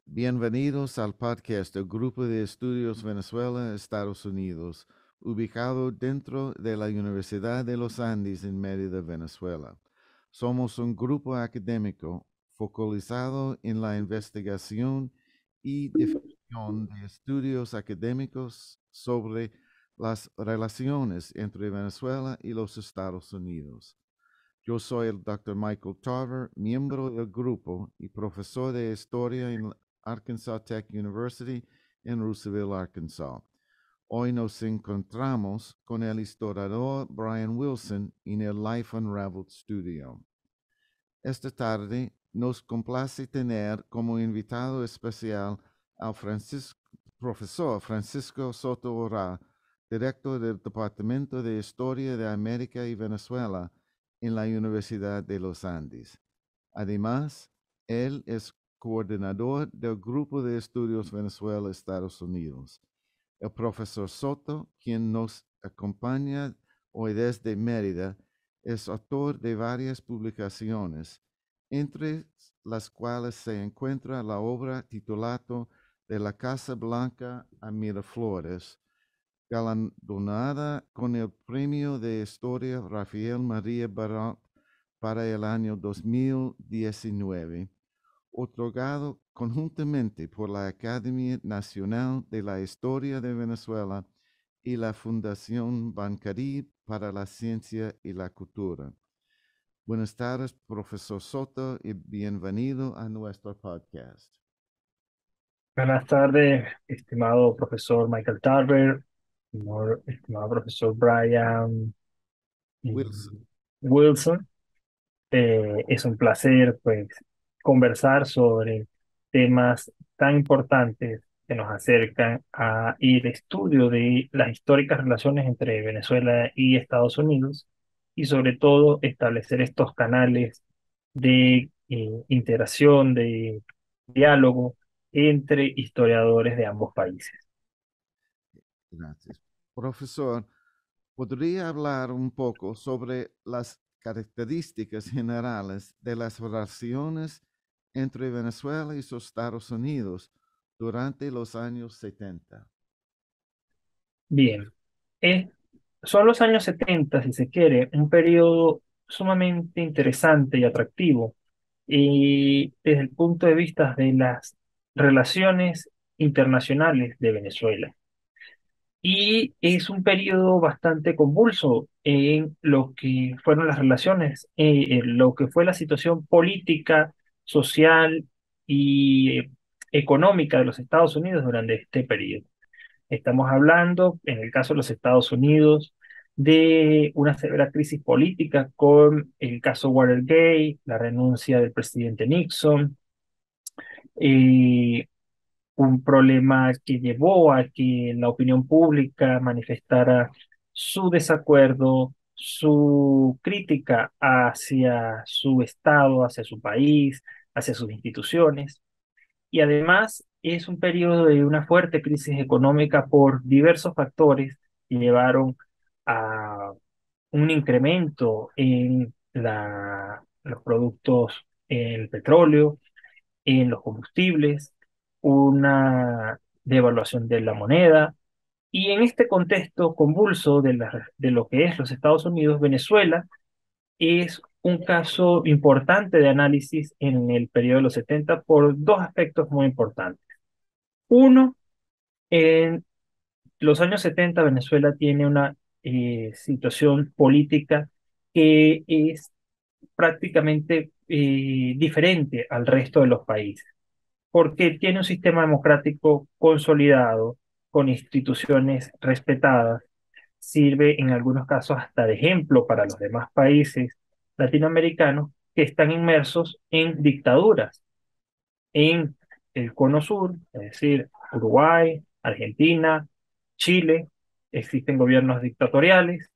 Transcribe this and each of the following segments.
Bienvenidos al podcast del Grupo de Estudios Venezuela, Estados Unidos, ubicado dentro de la Universidad de los Andes en Mérida, Venezuela. Somos un grupo académico focalizado en la investigación y difusión de estudios académicos sobre las relaciones entre Venezuela y los Estados Unidos. Yo soy el Dr. Michael Tarver, miembro del grupo y profesor de historia en Arkansas Tech University en Russellville, Arkansas. Hoy nos encontramos con el historiador Brian Wilson en el Life Unraveled Studio. Esta tarde nos complace tener como invitado especial al profesor Francisco Soto Ora, director del Departamento de Historia de América y Venezuela en la Universidad de los Andes. Además, él es coordinador del Grupo de Estudios Venezuela-Estados Unidos. El profesor Soto, quien nos acompaña hoy desde Mérida, es autor de varias publicaciones, entre las cuales se encuentra la obra titulada De la Casa Blanca a Miraflores, galardonada con el Premio de Historia Rafael María Barat para el año 2019, otorgado conjuntamente por la Academia Nacional de la Historia de Venezuela y la Fundación Bancarí para la Ciencia y la Cultura. Buenas tardes, profesor Soto, y bienvenido a nuestro podcast. Buenas tardes, estimado profesor Michael Tarver, estimado profesor Brian Wilson. Wilson. Es un placer, pues, conversar sobre temas tan importantes que nos acercan y el estudio de las históricas relaciones entre Venezuela y Estados Unidos, y sobre todo establecer estos canales de integración, de diálogo entre historiadores de ambos países. Gracias. Profesor, ¿podría hablar un poco sobre las características generales de las relaciones entre Venezuela y los Estados Unidos durante los años 70? Bien, es- son los años 70, si se quiere, un periodo sumamente interesante y atractivo, y desde el punto de vista de las relaciones internacionales de Venezuela. Y es un periodo bastante convulso en lo que fueron las relaciones, en lo que fue la situación política, social y económica de los Estados Unidos durante este periodo. Estamos hablando, en el caso de los Estados Unidos, de una severa crisis política con el caso Watergate, la renuncia del presidente Nixon, eh, un problema que llevó a que la opinión pública manifestara su desacuerdo, su crítica hacia su Estado, hacia su país, hacia sus instituciones. Y además es un periodo de una fuerte crisis económica por diversos factores que llevaron a un incremento en los productos, en el petróleo, en los combustibles, una devaluación de la moneda. Y en este contexto convulso de lo que es los Estados Unidos, Venezuela es un caso importante de análisis en el periodo de los 70 por dos aspectos muy importantes. Uno, en los años 70 Venezuela tiene una situación política que es prácticamente diferente al resto de los países, porque tiene un sistema democrático consolidado, con instituciones respetadas, sirve en algunos casos hasta de ejemplo para los demás países latinoamericanos que están inmersos en dictaduras en el cono sur, es decir, Uruguay, Argentina, Chile. Existen gobiernos dictatoriales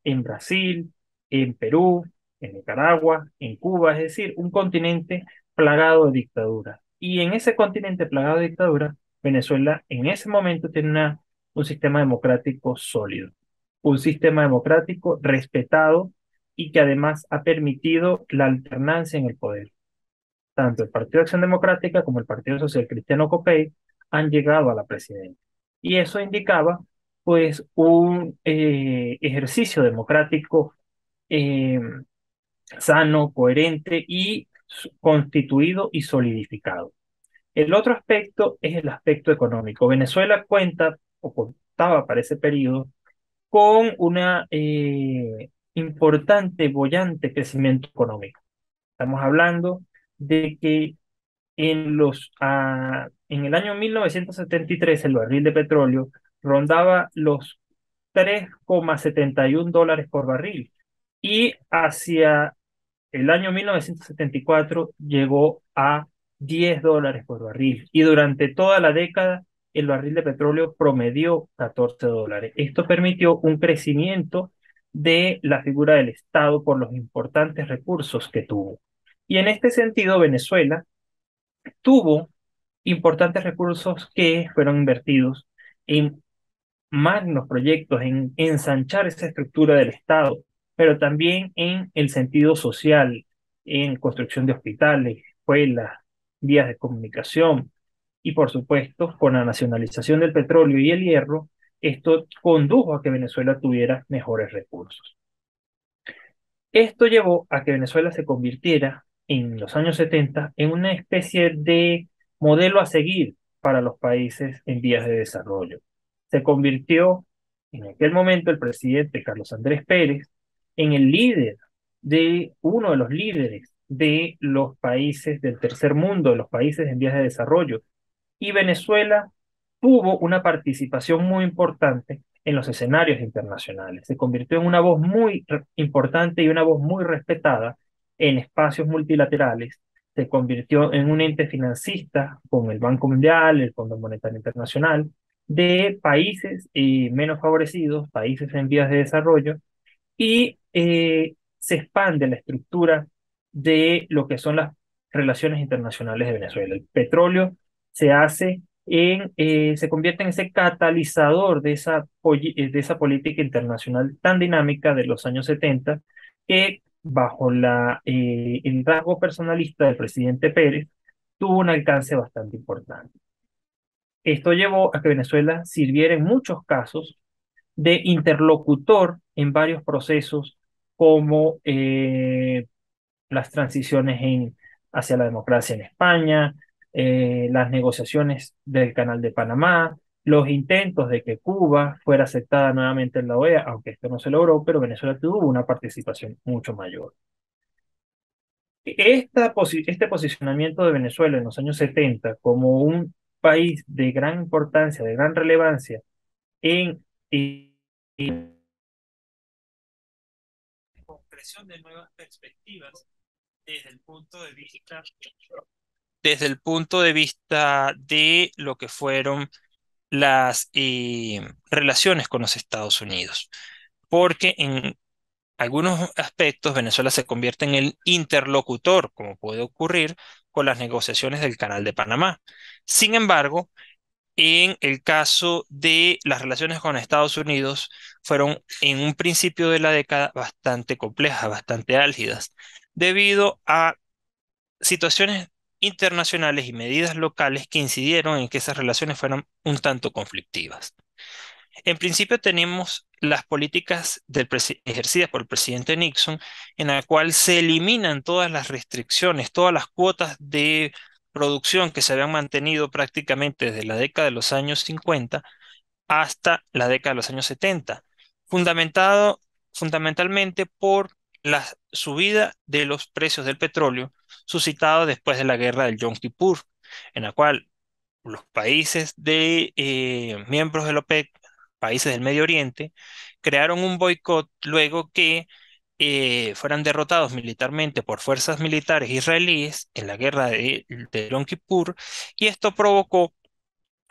en Brasil, en Perú, en Nicaragua, en Cuba, es decir, un continente plagado de dictaduras. Y en ese continente plagado de dictaduras, Venezuela en ese momento tiene un sistema democrático sólido, un sistema democrático respetado y que además ha permitido la alternancia en el poder. tanto el Partido de Acción Democrática como el Partido Social Cristiano Copey han llegado a la presidencia. Y eso indicaba, pues, un ejercicio democrático eh, sano, coherente y constituido y solidificado. El otro aspecto es el aspecto económico. Venezuela cuenta, o contaba para ese periodo, con una importante, boyante crecimiento económico. Estamos hablando de que en el año 1973 el barril de petróleo rondaba los 3,71 dólares por barril y hacia el año 1974 llegó a 10 dólares por barril y durante toda la década el barril de petróleo promedió 14 dólares. Esto permitió un crecimiento de la figura del Estado por los importantes recursos que tuvo. Y en este sentido, Venezuela tuvo importantes recursos que fueron invertidos en magnos proyectos, en ensanchar esa estructura del Estado, pero también en el sentido social, en construcción de hospitales, escuelas, vías de comunicación y, por supuesto, con la nacionalización del petróleo y el hierro, esto condujo a que Venezuela tuviera mejores recursos. Esto llevó a que Venezuela se convirtiera en los años 70 en una especie de modelo a seguir para los países en vías de desarrollo. Se convirtió en aquel momento el presidente Carlos Andrés Pérez en el líder de uno de los líderes de los países del tercer mundo, de los países en vías de desarrollo, y Venezuela tuvo una participación muy importante en los escenarios internacionales. Se convirtió en una voz muy importante y una voz muy respetada en espacios multilaterales. Se convirtió en un ente financista con el Banco Mundial, el Fondo Monetario Internacional, de países menos favorecidos, países en vías de desarrollo, y se expande la estructura de lo que son las relaciones internacionales de Venezuela. El petróleo se convierte en ese catalizador de esa política internacional tan dinámica de los años 70 que bajo el rasgo personalista del presidente Pérez tuvo un alcance bastante importante. Esto llevó a que Venezuela sirviera en muchos casos de interlocutor en varios procesos como las transiciones hacia la democracia en España, las negociaciones del Canal de Panamá, los intentos de que Cuba fuera aceptada nuevamente en la OEA, aunque esto no se logró, pero Venezuela tuvo una participación mucho mayor. Este posicionamiento de Venezuela en los años 70 como un país de gran importancia, de gran relevancia en concreción de nuevas perspectivas desde el punto de vista, desde el punto de vista de lo que fueron las relaciones con los Estados Unidos, porque en algunos aspectos Venezuela se convierte en el interlocutor, como puede ocurrir con las negociaciones del Canal de Panamá. Sin embargo, en el caso de las relaciones con Estados Unidos, fueron en un principio de la década bastante complejas, bastante álgidas, debido a situaciones internacionales y medidas locales que incidieron en que esas relaciones fueran un tanto conflictivas. En principio tenemos las políticas ejercidas por el presidente Nixon, en la cual se eliminan todas las restricciones, todas las cuotas de producción que se habían mantenido prácticamente desde la década de los años 50 hasta la década de los años 70, fundamentado fundamentalmente por la subida de los precios del petróleo suscitado después de la guerra del Yom Kippur, en la cual los países miembros de la OPEC, países del Medio Oriente, crearon un boicot luego que fueran derrotados militarmente por fuerzas militares israelíes en la guerra de Yom Kippur, y esto provocó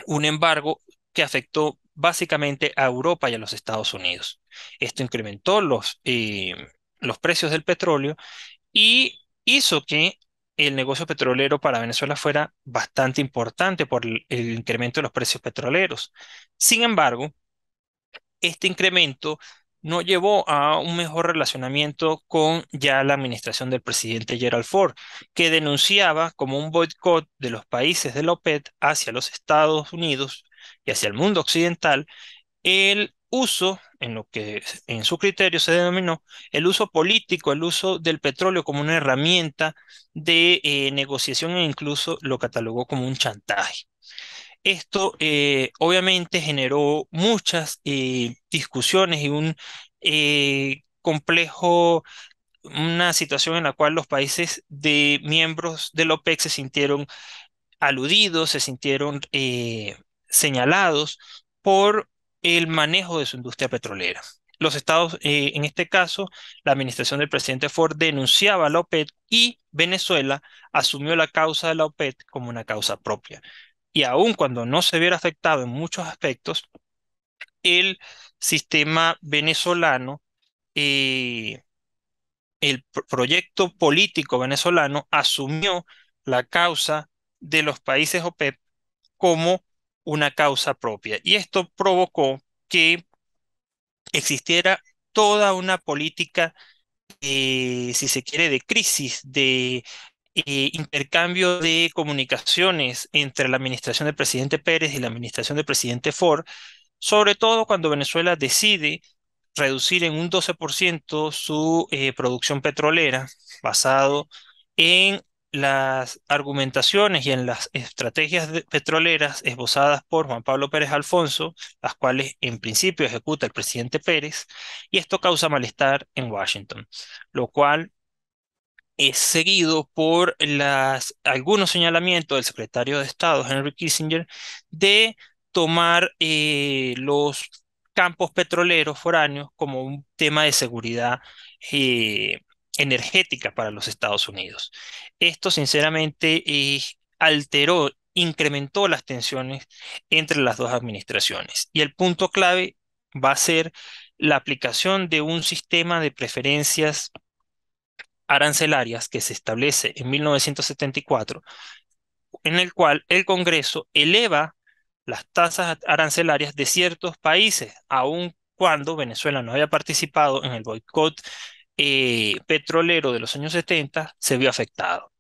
un embargo que afectó básicamente a Europa y a los Estados Unidos. Esto incrementó los precios del petróleo y hizo que el negocio petrolero para Venezuela fuera bastante importante por el incremento de los precios petroleros. Sin embargo, este incremento no llevó a un mejor relacionamiento con ya la administración del presidente Gerald Ford, que denunciaba como un boicot de los países de la OPEP hacia los Estados Unidos y hacia el mundo occidental el uso, en lo que en su criterio se denominó, el uso político, el uso del petróleo como una herramienta de negociación e incluso lo catalogó como un chantaje. Esto obviamente generó muchas discusiones y un complejo, una situación en la cual los países de miembros de la OPEC se sintieron aludidos, se sintieron señalados por el manejo de su industria petrolera. Los estados, en este caso, la administración del presidente Ford denunciaba a la OPEP y Venezuela asumió la causa de la OPEP como una causa propia. Y aun cuando no se viera afectado en muchos aspectos, el sistema venezolano, eh, el proyecto político venezolano asumió la causa de los países OPEP como una causa propia. Y esto provocó que existiera toda una política, si se quiere, de crisis, de intercambio de comunicaciones entre la administración del presidente Pérez y la administración del presidente Ford, sobre todo cuando Venezuela decide reducir en un 12% su producción petrolera, basado en las argumentaciones y en las estrategias petroleras esbozadas por Juan Pablo Pérez Alfonso, las cuales en principio ejecuta el presidente Pérez, y esto causa malestar en Washington, lo cual es seguido por algunos señalamientos del secretario de Estado, Henry Kissinger, de tomar los campos petroleros foráneos como un tema de seguridad eh, energética para los Estados Unidos. Esto, sinceramente, alteró, incrementó las tensiones entre las dos administraciones. Y el punto clave va a ser la aplicación de un sistema de preferencias arancelarias que se establece en 1974, en el cual el Congreso eleva las tasas arancelarias de ciertos países, aun cuando Venezuela no haya participado en el boicot petrolero de los años 70, se vio afectado.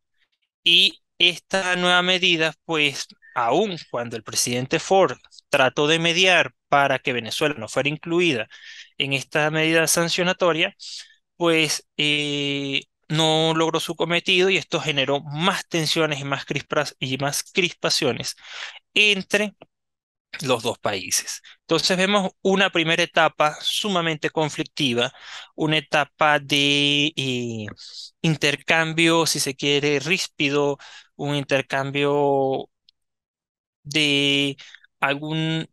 Y esta nueva medida, pues, aun cuando el presidente Ford trató de mediar para que Venezuela no fuera incluida en esta medida sancionatoria, pues no logró su cometido y esto generó más tensiones y más crispaciones entre los dos países. Entonces vemos una primera etapa sumamente conflictiva, una etapa de intercambio, si se quiere, ríspido, un intercambio de algún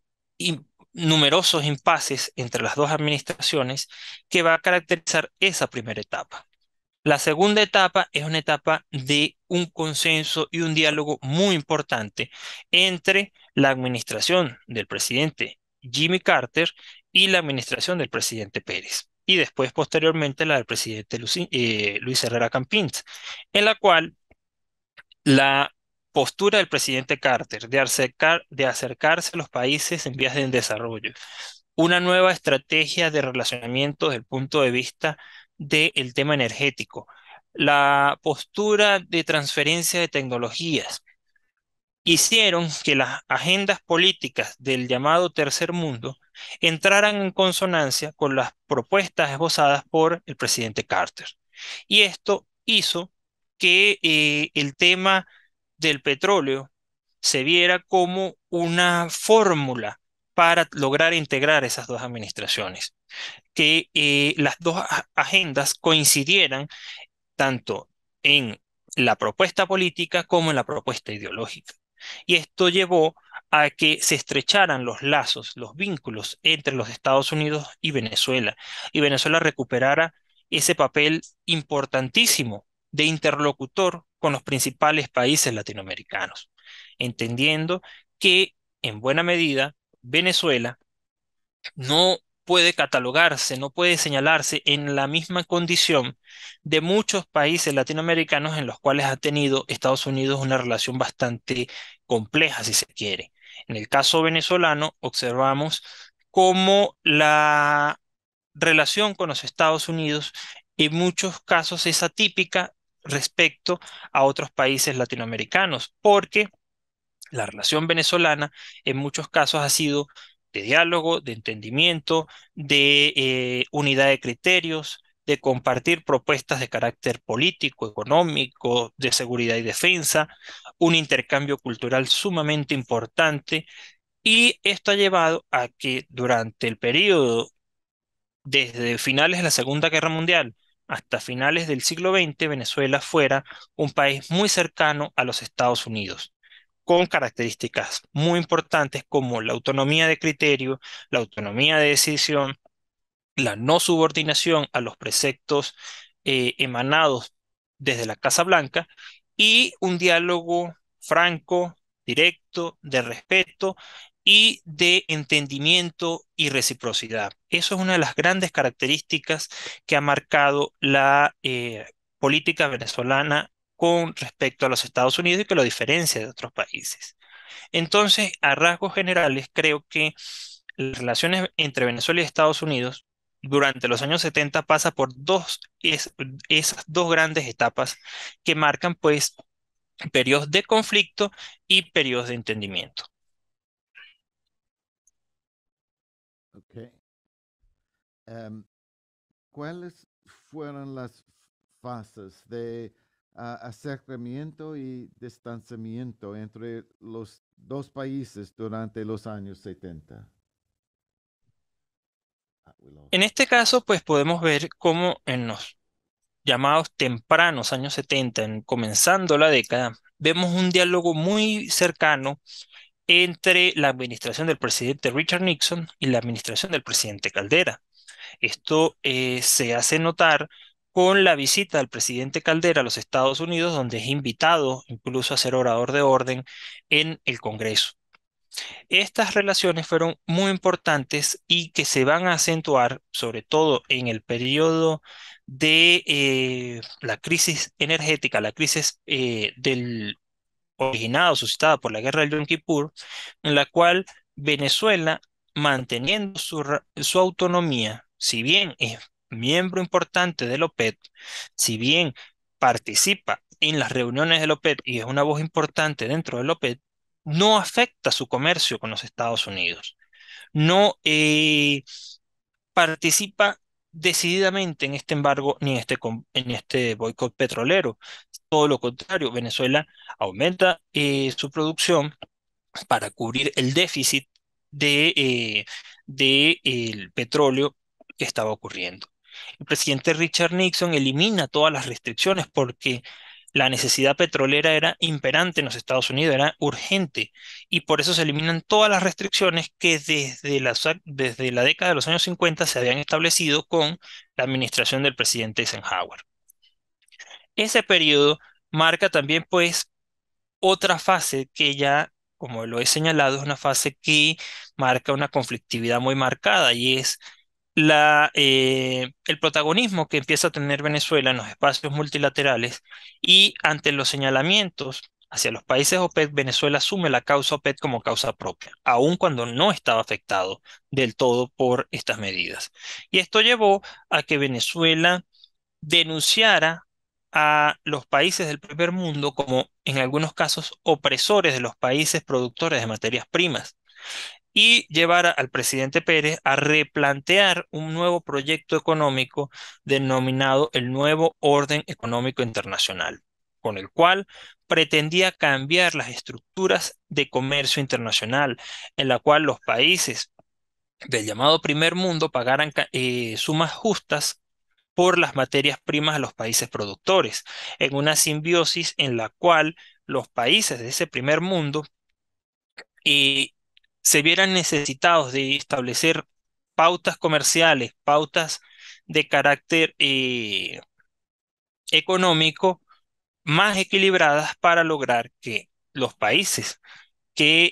numerosos impases entre las dos administraciones que va a caracterizar esa primera etapa. La segunda etapa es una etapa de un consenso y un diálogo muy importante entre la administración del presidente Jimmy Carter y la administración del presidente Pérez, y después posteriormente la del presidente Luis Herrera Campins, en la cual la postura del presidente Carter de acercarse a los países en vías de desarrollo, una nueva estrategia de relacionamiento desde el punto de vista del tema energético, la postura de transferencia de tecnologías, hicieron que las agendas políticas del llamado Tercer Mundo entraran en consonancia con las propuestas esbozadas por el presidente Carter. Y esto hizo que el tema del petróleo se viera como una fórmula para lograr integrar esas dos administraciones, que las dos agendas coincidieran tanto en la propuesta política como en la propuesta ideológica. Y esto llevó a que se estrecharan los lazos, los vínculos entre los Estados Unidos y Venezuela recuperara ese papel importantísimo de interlocutor con los principales países latinoamericanos, entendiendo que en buena medida Venezuela no puede catalogarse, no puede señalarse en la misma condición de muchos países latinoamericanos en los cuales ha tenido Estados Unidos una relación bastante compleja, si se quiere. En el caso venezolano, observamos cómo relación con los Estados Unidos en muchos casos es atípica respecto a otros países latinoamericanos, porque la relación venezolana en muchos casos ha sido de diálogo, de entendimiento, de unidad de criterios, de compartir propuestas de carácter político, económico, de seguridad y defensa, un intercambio cultural sumamente importante. Y esto ha llevado a que durante el periodo desde finales de la Segunda Guerra Mundial hasta finales del siglo XX, Venezuela fuera un país muy cercano a los Estados Unidos, con características muy importantes como la autonomía de criterio, la autonomía de decisión, la no subordinación a los preceptos emanados desde la Casa Blanca y un diálogo franco, directo, de respeto y de entendimiento y reciprocidad. Eso es una de las grandes características que ha marcado la política venezolana con respecto a los Estados Unidos y que lo diferencia de otros países. Entonces, a rasgos generales, creo que las relaciones entre Venezuela y Estados Unidos durante los años 70 pasa por esas dos grandes etapas que marcan pues periodos de conflicto y periodos de entendimiento. Ok. Em, ¿Cuáles fueron las fases de acercamiento y distanciamiento entre los dos países durante los años 70? En este caso, pues podemos ver cómo en los llamados tempranos años 70, comenzando la década, vemos un diálogo muy cercano entre la administración del presidente Richard Nixon y la administración del presidente Caldera. Esto se hace notar con la visita del presidente Caldera a los Estados Unidos, donde es invitado incluso a ser orador de orden en el Congreso. Estas relaciones fueron muy importantes y que se van a acentuar, sobre todo en el periodo de la crisis energética, la crisis del originada o suscitada por la guerra del Yom Kippur, en la cual Venezuela, manteniendo su autonomía, si bien es miembro importante de la OPEP, si bien participa en las reuniones de la OPEP y es una voz importante dentro de la OPEP, no afecta su comercio con los Estados Unidos, no participa decididamente en este embargo ni en este boicot petrolero. Todo lo contrario, Venezuela aumenta su producción para cubrir el déficit de el petróleo que estaba ocurriendo. El presidente Richard Nixon elimina todas las restricciones porque la necesidad petrolera era imperante en los Estados Unidos, era urgente, y por eso se eliminan todas las restricciones que desde la década de los años 50 se habían establecido con la administración del presidente Eisenhower. Ese periodo marca también, pues, otra fase que ya, como lo he señalado, es una fase que marca una conflictividad muy marcada y es el protagonismo que empieza a tener Venezuela en los espacios multilaterales y ante los señalamientos hacia los países OPEC, Venezuela asume la causa OPEC como causa propia, aun cuando no estaba afectado del todo por estas medidas. Y esto llevó a que Venezuela denunciara a los países del primer mundo como, en algunos casos, opresores de los países productores de materias primas y llevara al presidente Pérez a replantear un nuevo proyecto económico denominado el Nuevo Orden Económico Internacional, con el cual pretendía cambiar las estructuras de comercio internacional, en la cual los países del llamado primer mundo pagaran sumas justas por las materias primas a los países productores, en una simbiosis en la cual los países de ese primer mundo eh, se vieran necesitados de establecer pautas comerciales, pautas de carácter económico más equilibradas para lograr que los países que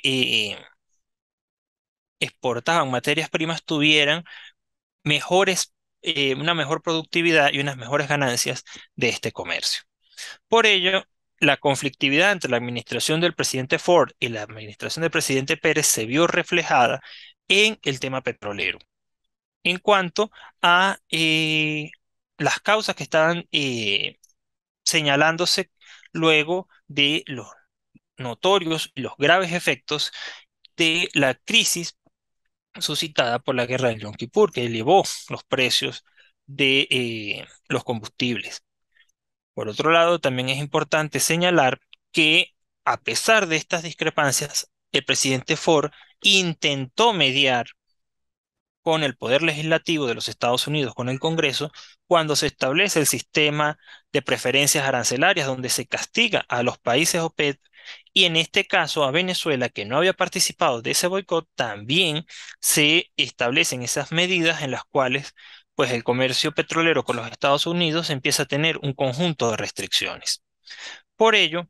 exportaban materias primas tuvieran una mejor productividad y unas mejores ganancias de este comercio. Por ello, la conflictividad entre la administración del presidente Ford y la administración del presidente Pérez se vio reflejada en el tema petrolero. en cuanto a las causas que estaban señalándose luego de los notorios y los graves efectos de la crisis suscitada por la guerra del Yom Kippur, que elevó los precios de los combustibles. Por otro lado, también es importante señalar que a pesar de estas discrepancias, el presidente Ford intentó mediar con el poder legislativo de los Estados Unidos, con el Congreso, cuando se establece el sistema de preferencias arancelarias, donde se castiga a los países OPEC, y en este caso a Venezuela, que no había participado de ese boicot, también se establecen esas medidas en las cuales pues el comercio petrolero con los Estados Unidos empieza a tener un conjunto de restricciones. Por ello,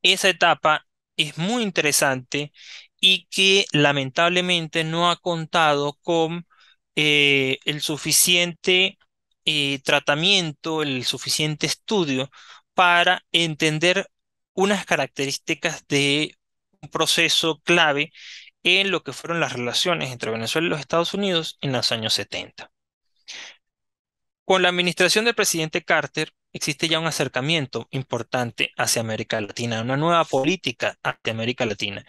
esa etapa es muy interesante y que lamentablemente no ha contado con el suficiente tratamiento, el suficiente estudio para entender unas características de un proceso clave en lo que fueron las relaciones entre Venezuela y los Estados Unidos en los años 70. Con la administración del presidente Carter existe ya un acercamiento importante hacia América Latina, una nueva política hacia América Latina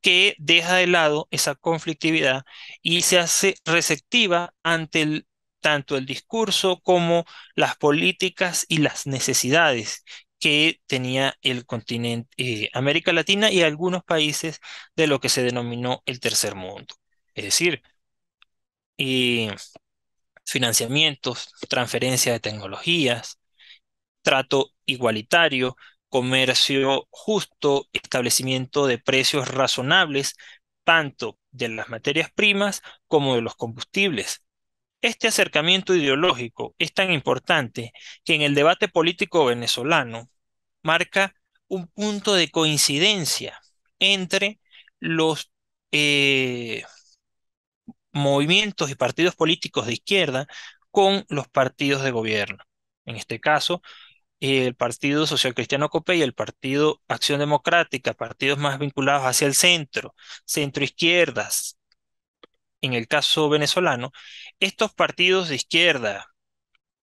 que deja de lado esa conflictividad y se hace receptiva ante tanto el discurso como las políticas y las necesidades que tenía el continente, América Latina y algunos países de lo que se denominó el tercer mundo. Es decir, eh, financiamientos, transferencia de tecnologías, trato igualitario, comercio justo, establecimiento de precios razonables, tanto de las materias primas como de los combustibles. Este acercamiento ideológico es tan importante que en el debate político venezolano marca un punto de coincidencia entre los eh, movimientos y partidos políticos de izquierda con los partidos de gobierno. En este caso, el Partido Social Cristiano COPE y el Partido Acción Democrática, partidos más vinculados hacia el centro, centro izquierdas. En el caso venezolano, estos partidos de izquierda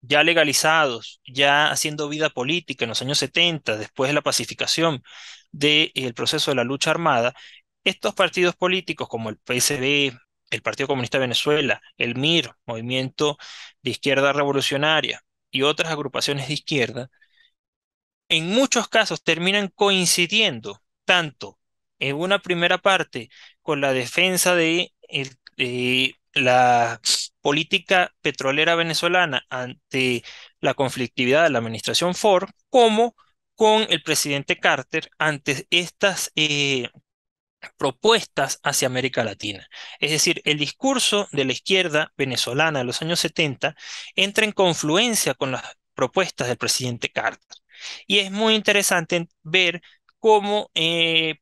ya legalizados, ya haciendo vida política en los años 70, después de la pacificación del proceso de la lucha armada, estos partidos políticos como el PSB, el Partido Comunista de Venezuela, el MIR, Movimiento de Izquierda Revolucionaria y otras agrupaciones de izquierda, en muchos casos terminan coincidiendo tanto en una primera parte con la defensa de la política petrolera venezolana ante la conflictividad de la administración Ford, como con el presidente Carter ante estas propuestas hacia América Latina. Es decir, el discurso de la izquierda venezolana de los años 70 entra en confluencia con las propuestas del presidente Carter. Y es muy interesante ver cómo,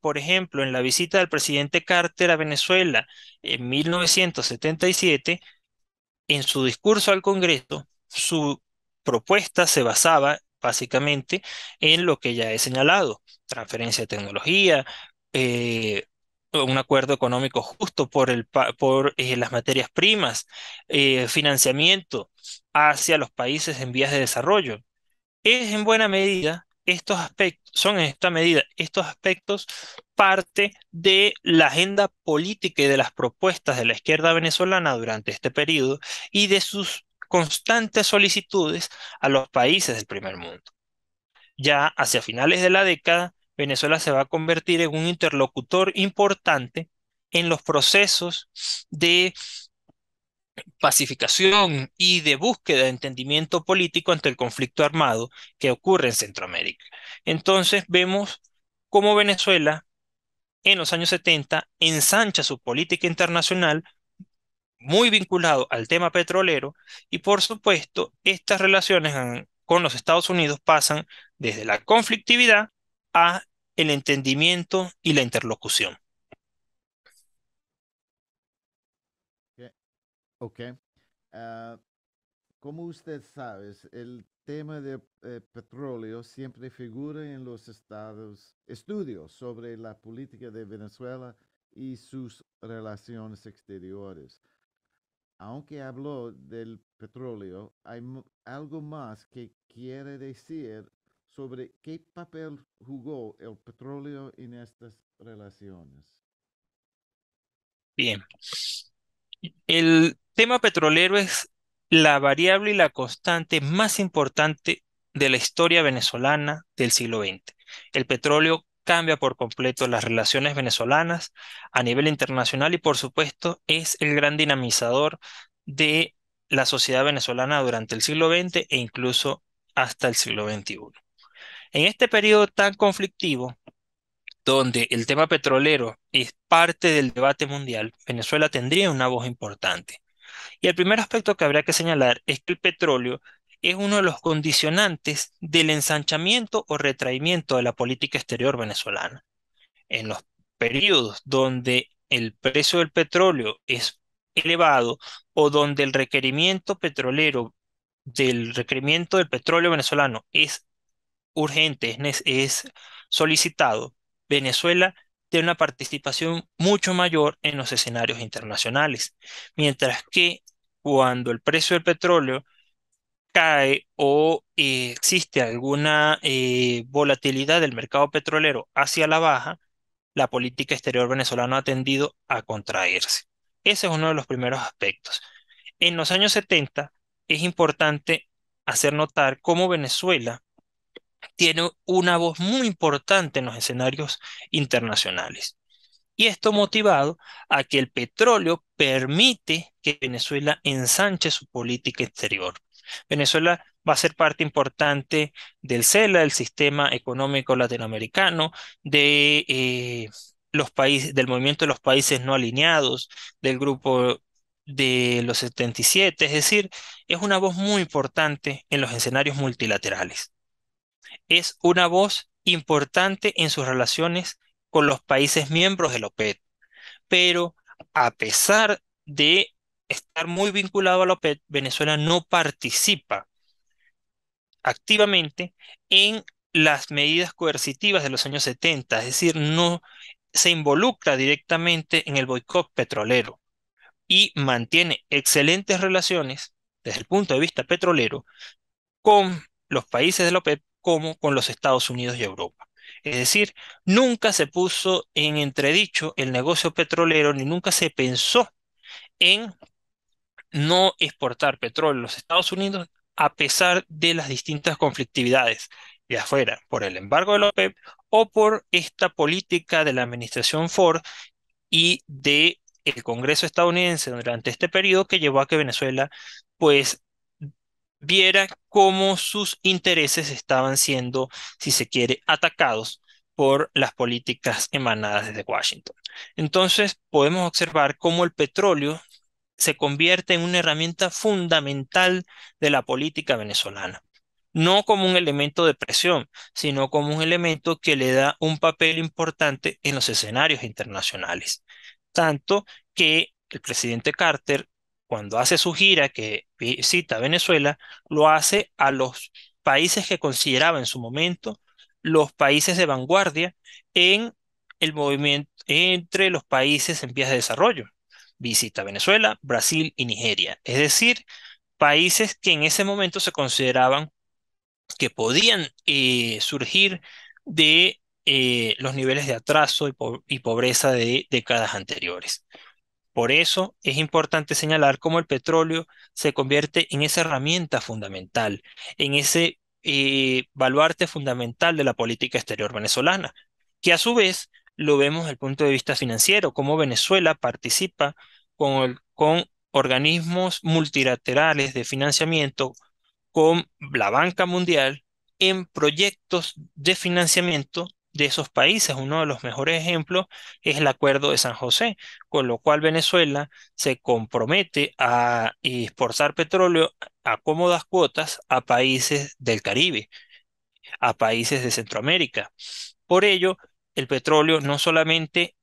por ejemplo, en la visita del presidente Carter a Venezuela en 1977, en su discurso al Congreso, su propuesta se basaba básicamente en lo que ya he señalado: transferencia de tecnología, eh, un acuerdo económico justo por las materias primas, financiamiento hacia los países en vías de desarrollo. Es en buena medida estos aspectos, son en esta medida estos aspectos parte de la agenda política y de las propuestas de la izquierda venezolana durante este periodo y de sus constantes solicitudes a los países del primer mundo. Ya hacia finales de la década, Venezuela se va a convertir en un interlocutor importante en los procesos de pacificación y de búsqueda de entendimiento político ante el conflicto armado que ocurre en Centroamérica. Entonces vemos cómo Venezuela en los años 70 ensancha su política internacional muy vinculado al tema petrolero y por supuesto estas relaciones con los Estados Unidos pasan desde la conflictividad a el entendimiento y la interlocución. Ok. Ah, como usted sabe, el tema de petróleo siempre figura en los estudios sobre la política de Venezuela y sus relaciones exteriores. aunque habló del petróleo, hay algo más que quiere decir sobre qué papel jugó el petróleo en estas relaciones. Bien, el tema petrolero es la variable y la constante más importante de la historia venezolana del siglo XX. El petróleo cambia por completo las relaciones venezolanas a nivel internacional y, por supuesto, es el gran dinamizador de la sociedad venezolana durante el siglo XX e incluso hasta el siglo XXI. En este periodo tan conflictivo, donde el tema petrolero es parte del debate mundial, Venezuela tendría una voz importante. Y el primer aspecto que habría que señalar es que el petróleo es uno de los condicionantes del ensanchamiento o retraimiento de la política exterior venezolana. En los periodos donde el precio del petróleo es elevado o donde el requerimiento petrolero del requerimiento del petróleo venezolano es urgente, es solicitado, Venezuela tiene una participación mucho mayor en los escenarios internacionales, mientras que cuando el precio del petróleo cae o existe alguna volatilidad del mercado petrolero hacia la baja, la política exterior venezolana ha tendido a contraerse. Ese es uno de los primeros aspectos. En los años 70 es importante hacer notar cómo Venezuela tiene una voz muy importante en los escenarios internacionales. Y esto motivado a que el petróleo permite que Venezuela ensanche su política exterior. Venezuela va a ser parte importante del CELA, del sistema económico latinoamericano, de los países, del movimiento de los países no alineados, del grupo de los 77, es decir, es una voz muy importante en los escenarios multilaterales. Es una voz importante en sus relaciones con los países miembros de la OPEP, pero a pesar de estar muy vinculado a la OPEP, Venezuela no participa activamente en las medidas coercitivas de los años 70, es decir, no se involucra directamente en el boicot petrolero y mantiene excelentes relaciones desde el punto de vista petrolero con los países de la OPEP como con los Estados Unidos y Europa. Es decir, nunca se puso en entredicho el negocio petrolero ni nunca se pensó en no exportar petróleo a los Estados Unidos a pesar de las distintas conflictividades, ya fuera por el embargo de la OPEP o por esta política de la administración Ford y de el Congreso estadounidense durante este periodo que llevó a que Venezuela pues viera cómo sus intereses estaban siendo, si se quiere, atacados por las políticas emanadas desde Washington. Entonces, podemos observar cómo el petróleo se convierte en una herramienta fundamental de la política venezolana. No como un elemento de presión, sino como un elemento que le da un papel importante en los escenarios internacionales. Tanto que el presidente Carter, cuando hace su gira que visita Venezuela, lo hace a los países que consideraba en su momento los países de vanguardia en el movimiento entre los países en vías de desarrollo. Visita Venezuela, Brasil y Nigeria, es decir, países que en ese momento se consideraban que podían surgir de los niveles de atraso y pobreza de décadas anteriores. Por eso es importante señalar cómo el petróleo se convierte en esa herramienta fundamental, en ese baluarte fundamental de la política exterior venezolana, que a su vez lo vemos desde el punto de vista financiero, cómo Venezuela participa con organismos multilaterales de financiamiento con la banca mundial en proyectos de financiamiento de esos países. Uno de los mejores ejemplos es el Acuerdo de San José, con lo cual Venezuela se compromete a exportar petróleo a cómodas cuotas a países del Caribe, a países de Centroamérica. Por ello, el petróleo no solamente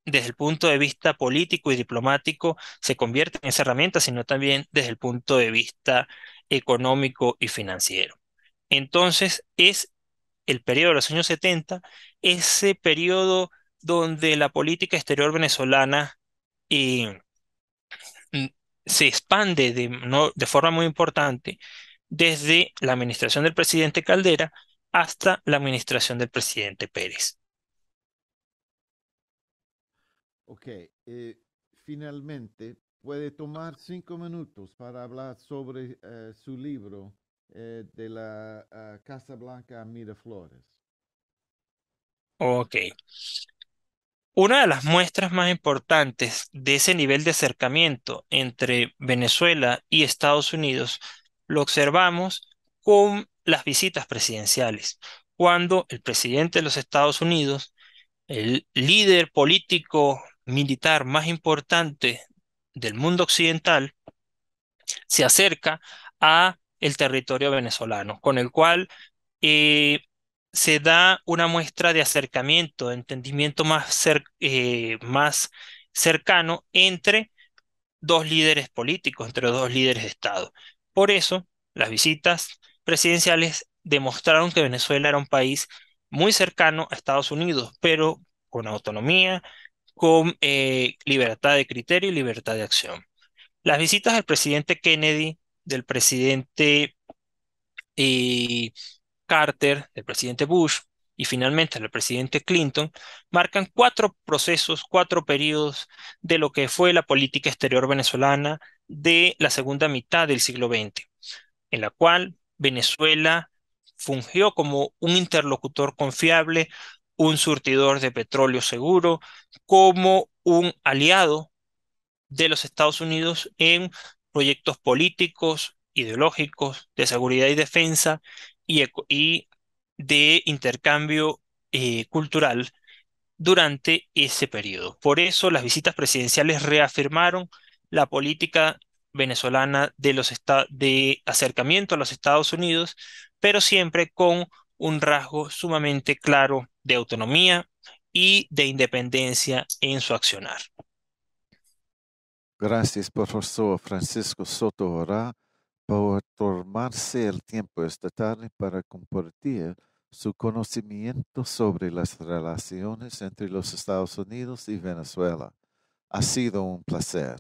desde el punto de vista político y diplomático se convierte en esa herramienta, sino también desde el punto de vista económico y financiero. Entonces, es el periodo de los años 70, ese periodo donde la política exterior venezolana eh, se expande de forma muy importante desde la administración del presidente Caldera hasta la administración del presidente Pérez. Ok, finalmente puede tomar 5 minutos para hablar sobre su libro de la Casa Blanca a Miraflores. Ok. Una de las muestras más importantes de ese nivel de acercamiento entre Venezuela y Estados Unidos lo observamos con las visitas presidenciales, cuando el presidente de los Estados Unidos, el líder político militar más importante del mundo occidental, se acerca a el territorio venezolano, con el cual eh, se da una muestra de acercamiento, de entendimiento más cercano entre dos líderes políticos, entre dos líderes de Estado. Por eso, las visitas presidenciales demostraron que Venezuela era un país muy cercano a Estados Unidos, pero con autonomía, con libertad de criterio y libertad de acción. Las visitas del presidente Kennedy, del presidente eh, Carter, del presidente Bush y finalmente del presidente Clinton marcan cuatro procesos, cuatro periodos de lo que fue la política exterior venezolana de la segunda mitad del siglo XX, en la cual Venezuela fungió como un interlocutor confiable, un surtidor de petróleo seguro, como un aliado de los Estados Unidos en proyectos políticos, ideológicos, de seguridad y defensa y de intercambio cultural durante ese periodo. Por eso las visitas presidenciales reafirmaron la política venezolana de acercamiento a los Estados Unidos, pero siempre con un rasgo sumamente claro de autonomía y de independencia en su accionar. Gracias, profesor Francisco Soto Ora, por tomarse el tiempo esta tarde para compartir su conocimiento sobre las relaciones entre los Estados Unidos y Venezuela. Ha sido un placer.